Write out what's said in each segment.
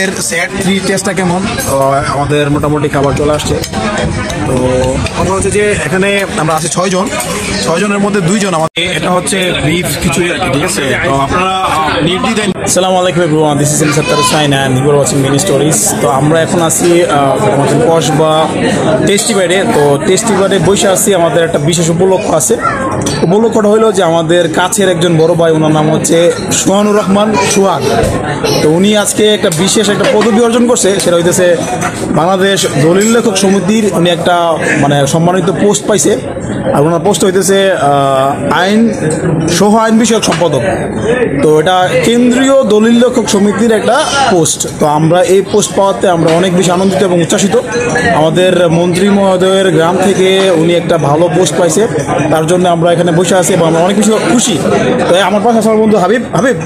এর সেট 3 টেস্টটা কেমন? আমাদের মোটামুটি খাবার চলে আসছে। তো কথা হচ্ছে যে এখানে আমরা আছি 6 জন, 6 জনের মধ্যে 2 জন আমাদের এটা হচ্ছে বিফ খিচুড়ি আর কি, ঠিক আছে? তো আপনারা নির্দ্বিধায় আসসালামু আলাইকুম everyone, this is Sattar Husain and you are watching mini stories. তো আমরা এখন আছি আমাদের কসবা টেস্টি বাইরে। তো টেস্টি বাইরে বসে আছি, আমাদের একটা বিশেষ উপলক্ষ আছে। উপলক্ষটা হলো যে আমাদের কাছের একজন বড় ভাই, ওনার নাম হচ্ছে সোহানুর রহমান সোহাগ। তো উনি আজকে একটা বিশেষ একটা পদবি অর্জন করছে, সেটা হইতেছে বাংলাদেশ দলিল লেখক সমিতির উনি একটা মানে সম্মানিত পোস্ট পাইছে। আর ওনার পোস্ট হইতেছে আইন সহ আইন বিষয়ক সম্পাদক। তো এটা কেন্দ্রীয় দলিল লেখক সমিতির একটা পোস্ট। তো আমরা এই পোস্ট পাওয়াতে আমরা অনেক বেশি আনন্দিত এবং উচ্ছ্বাসিত। আমাদের মন্ত্রী মহোদয়ের গ্রাম থেকে উনি একটা ভালো পোস্ট পাইছে, তার জন্য আমরা এখানে বসে আছি এবং আমরা অনেক বেশি খুশি। তো আমার পাশে আমার বন্ধু হাবিব। হাবিব,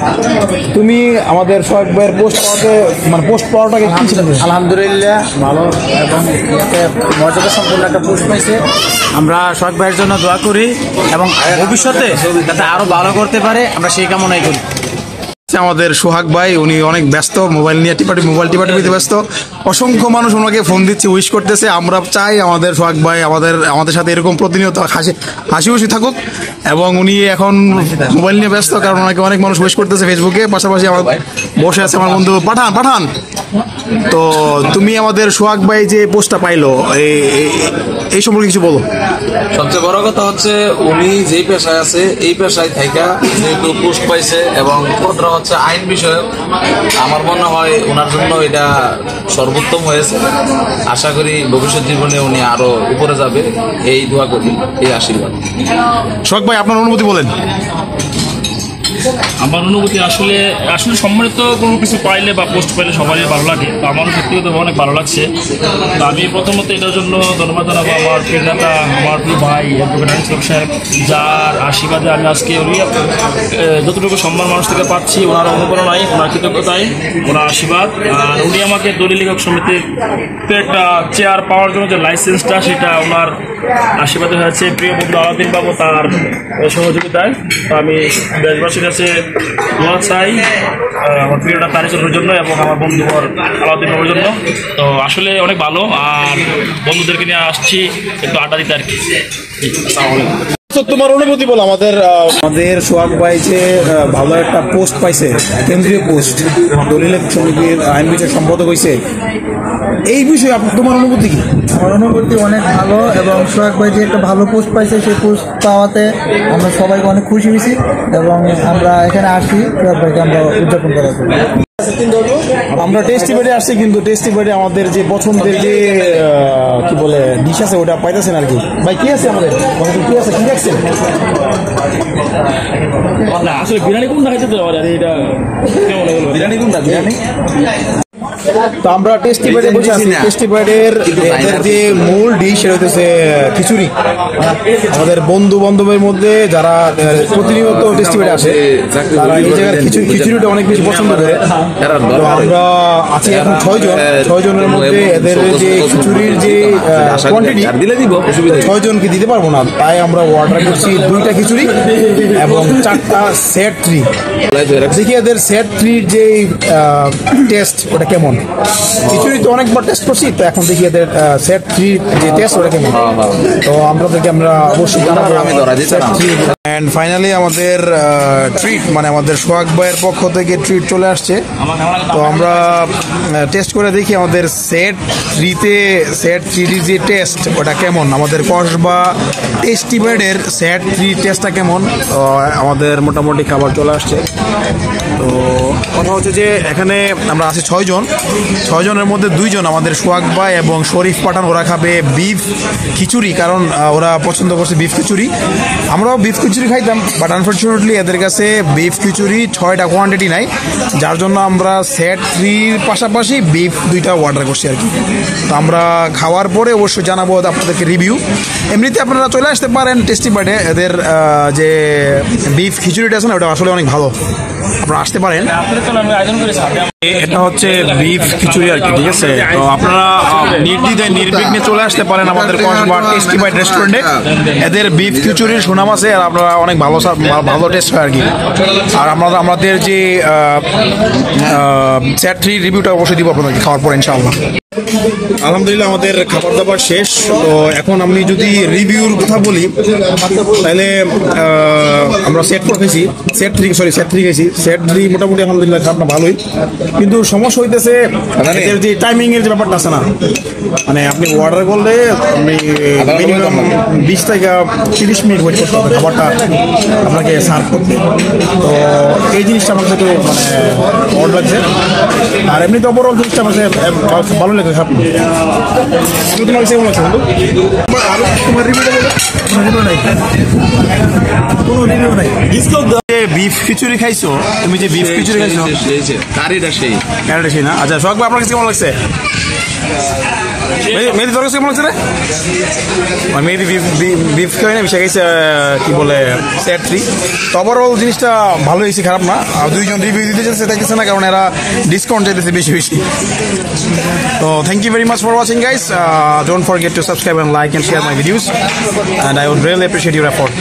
তুমি আমাদের সোহাগ ভাইয়ের পোস্ট পাওয়াতে মানে পোস্ট পাওয়াটাকে কি ছিল? আলহামদুলিল্লাহ ভালো এবং মর্যাদা সম্পন্ন একটা পোস্ট পাইছে। আমরা সোহাগ ভাইয়ের জন্য দোয়া করি এবং ভবিষ্যতে যাতে আরো ভালো করতে পারে আমরা সেই কামনাই করি। আমাদের সোহাগ ভাই উনি অনেক ব্যস্ত, মোবাইল নিয়ে মোবাইল টিপাটিপিতে ব্যস্ত। অসংখ্য মানুষ ওনাকে ফোন দিচ্ছে, উইশ করতেছে। আমরা চাই আমাদের সোহাগ ভাই আমাদের সাথে এরকম প্রতিনিয়ত হাসি খুশি থাকুক। এবং উনি এখন মোবাইল নিয়ে ব্যস্ত, কারণ ওনাকে অনেক মানুষ উইশ করতেছে ফেসবুকে। পাশাপাশি আমার বসে আছে আমার বন্ধু পাঠান। তো তুমি আমাদের সোহাগ ভাই যে পোস্টটা পাইলো এই সম্পর্কে কিছু বলো। সবচেয়ে বড় কথা হচ্ছে উনি যেই পেশায় আছে এই পেশায় থাইকা যেহেতু পোস্ট পাইছে এবং পোস্টটা হচ্ছে আইন বিষয়ক, আমার মনে হয় ওনার জন্য এটা সর্বোত্তম হয়েছে। আশা করি ভবিষ্যৎ জীবনে উনি আরো উপরে যাবে, এই দোয়া করি, এই আশীর্বাদ। সোহাগ ভাই, আপনার অনুভূতি বলেন। আমার অনুভূতি আসলে সম্মানিত কোনো কিছু পাইলে বা পোস্ট পাইলে সবারই ভালো লাগে। তো আমারও সত্যিগত অনেক ভালো লাগছে। তো আমি প্রথমত এটার জন্য ধন্যবাদ জানাবো আমার প্রিয় নেতা, আমার প্রিয় ভাই অ্যাডভোকেট আনিস সাহেব, যার আশীর্বাদে আমি আজকে যতটুকু সম্মান মানুষ থেকে পাচ্ছি, ওনার অনুপ্রেরণায়, ওনার কৃতজ্ঞতায়, ওনার আশীর্বাদ। আর উনি আমাকে দলিল লেখক সমিতির একটা চেয়ার পাওয়ার জন্য যে লাইসেন্সটা, সেটা ওনার আশীর্বাদে হয়েছে। প্রিয় বন্ধু আলাউদ্দিন বাবু তার সহযোগিতায়। তো আমি দেশবাসীর কাছে দোয়া চাই আমার প্রিয়টা তারিখের জন্য এবং আমার বন্ধু আলাউদ্দিন বাবুর জন্য। তো আসলে অনেক ভালো, আর বন্ধুদেরকে নিয়ে আসছি একটু আড্ডা দিতে আর কি। তোমার অনুভূতি বলো। আমাদের সোহাগ ভাই যে ভালো একটা পোস্ট পাইছে, কেন্দ্রীয় পোস্ট, দলিল লেখক সমিতির আইন বিষয়ক সম্পাদক হয়েছে, এই বিষয়ে তোমার অনুভূতি কি? আমার অনুভূতি অনেক ভালো এবং সোহাগ ভাই যে একটা ভালো পোস্ট পাইছে, সেই পোস্ট পাওয়াতে আমরা সবাইকে অনেক খুশি হয়েছি এবং আমরা এখানে আসি সোহাগ ভাইকে আমরা উদযাপন করার জন্য। আমরা টেস্টি বেডে আসছি, কিন্তু টেস্টি বেডে আমাদের যে পছন্দের যে কি বলে ডিশ আছে ওটা পাইতেছেন আর কি। ভাই কি আছে আমাদের কি আছে, কি দেখছেন? আসলে বিরিয়ানি কোনটা খাইতে এটা কেমন হলো? বিরিয়ানি কোনটা? বিরিয়ানি। তো আমরা টেস্টি বেডে বসে আছি। টেস্টি বেডের যে মূল ডিশ সেটা হচ্ছে খিচুড়ি। আমাদের বন্ধু বান্ধবের মধ্যে যারা প্রতিনিয়ত টেস্টি বেডে আসে, তারা এই জায়গার খিচুড়িটা অনেক বেশি পছন্দ করে। তো আমরা আছি এখন 6 জনের মধ্যে এদের যে খিচুড়ির যে কোয়ান্টিটি 6 জনকে দিতে পারবো না, তাই আমরা অর্ডার করছি 2টা খিচুড়ি এবং 4টা সেট 3। দেখি এদের সেট 3 যে টেস্ট ওটা কেমন। খিচুড়ি তো অনেকবার টেস্ট করছি, তো এখন দেখি এদের সেট 3 যে টেস্ট ওটা কেমন। তো আমরা অবশ্যই জানাবো। এন্ড ফাইনালি আমাদের ট্রিট মানে আমাদের সোহাগ ভাইয়ের পক্ষ থেকে ট্রিট চলে আসছে। তো আমরা টেস্ট করে দেখি আমাদের সেট 3 যে টেস্ট ওটা কেমন। আমাদের কসবা টেস্টি বেডের সেট 3 টেস্টটা কেমন। আমাদের মোটামুটি খাবার চলে আসছে। তো কথা হচ্ছে যে এখানে আমরা আছি 6 জনের মধ্যে 2 জন আমাদের সোহাগ ভাই এবং শরীফ পাঠান। ওরা খাবে বিফ খিচুড়ি, কারণ ওরা পছন্দ করছে বিফ খিচুড়ি। আমরাও বিফ খিচুড়ি খাইতাম, বাট আনফর্চুনেটলি এদের কাছে বিফ খিচুড়ি 6টা কোয়ান্টিটি নাই, যার জন্য আমরা সেট 3 পাশাপাশি বিফ 2টা অর্ডার করছি আর কি। তো আমরা খাওয়ার পরে অবশ্যই জানাবো আপনাদেরকে রিভিউ। এমনিতে আপনারা চলে আসতে পারেন টেস্টি বাটে। এদের যে বিফ খিচুড়িটা আছে না, ওটা আসলে অনেক ভালো, আপনারা আসতে পারেন। এটা হচ্ছে বিফ খিচুড়ি আর কি, ঠিক আছে? তো আপনারা নির্দ্বিধায় নির্বিঘ্নে চলে আসতে পারেন আমাদের কসবা টেস্টি বাইট রেস্টুরেন্টে। এদের বিফ খিচুড়ির সুনাম আছে আর আপনারা অনেক ভালো টেস্ট হয় আর কি। আর আমাদের যে সেট 3 রিভিউটা অবশ্যই দিব আপনাদেরকে খাওয়ার পর ইনশাআল্লাহ। আলহামদুলিল্লাহ আমাদের খাবার দাবার শেষ। তো এখন আমি যদি রিভিউর কথা বলি তাহলে আমরা সেট 4 খেয়েছি, সেট 3 খেয়েছি। সেট 3 মোটামুটি আলহামদুলিল্লাহ খাবারটা ভালোই, কিন্তু সমস্যা হইতেছে এদের যে টাইমিং এর যে ব্যাপারটা আছে না, মানে আপনি অর্ডার করলে আপনি মিনিমাম 20 থেকে 30 মিনিট ওয়েট করতে হবে খাবারটা আপনাকে সার্ভ করতে। তো এই জিনিসটা আমার কাছে মানে অড লাগছে। আর এমনিতে ওভারঅল জিনিসটা আমার কাছে ভালো লাগে। তোমার কাছে কেমন আছে বন্ধু? আরো তোমার রিভিউটা বলো। রিভিউ নাই, কোনো রিভিউ নাই। বিফ খিচুড়ি খাইছো তুমি, যে বিফ খিচুড়ি খাইছো কারিটা সেই না? আচ্ছা সোহাগ ভাই আপনার কাছে কেমন লাগছে? মেহেদি তোর কাছে কেমন লাগছে রে? মেহেদি বিফ খাই না, বিষয় খাইছে কি বলে সেট 3। তো ওভারঅল জিনিসটা ভালো হয়েছে, খারাপ না। আর দুইজন রিভিউ দিতে চাইছে দেখতেছে না, কারণ এরা ডিসকাউন্ট চাইতেছে বেশি বেশি। তো thank you very much for watching guys. Don't forget to subscribe and like and share my videos, and I would really appreciate your effort.